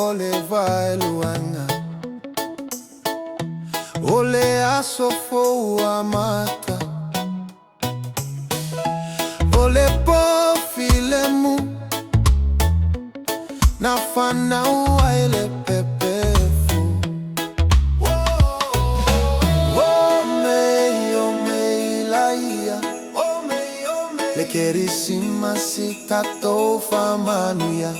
ole vai luanga ole asofo amata ole po filemu na fana uaile pepefu le kerissima sita tofa manuya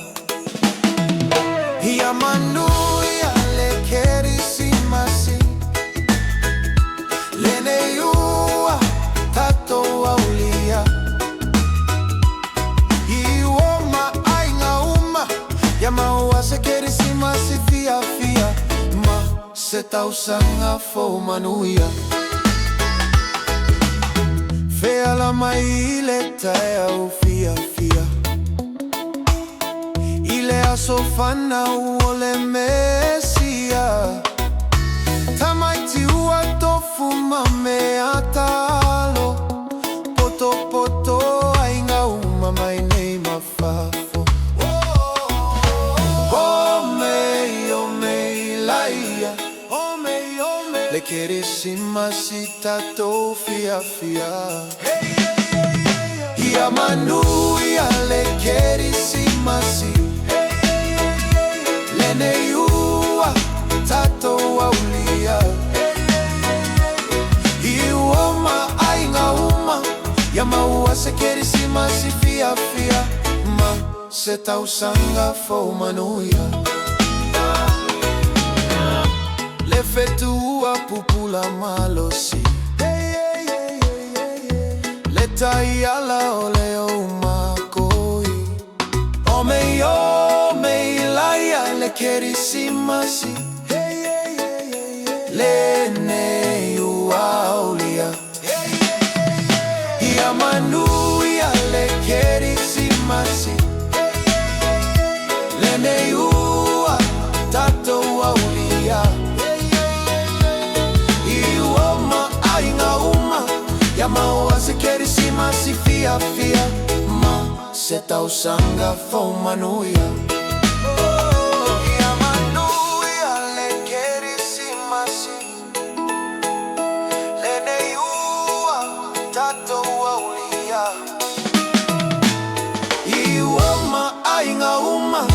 ya manuya le kerissima si lene yua tato aulia iwoma ainga uma ya maua se kerissima si fia fia ma se tausanga fo manuya fea la maile tae au fia fia ile asofana uole mesia tamaiti ua tofu mame atalo poto poto ainga uma mainei mafafo laia le kerissima sita to fia fia ya manuya le kerissima si lene yua tato aulia iwoma ainga uma ya maua se kerissima si fia fia ma se tausanga fo manuya le fetua pupula malosi le taiala ole o makoi ome ilaia le kerissima si le ne uaulia ya manuya le kerissima si le ne ua tato aulia ya maua se kerissima si fia fia ma se tausanga fo manuya ya manuya le kerissima si lene yua tato aulia iwoma ainga uma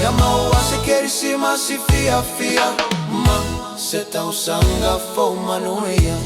ya maua se kerissima si fia fia ma se tausanga fo manuya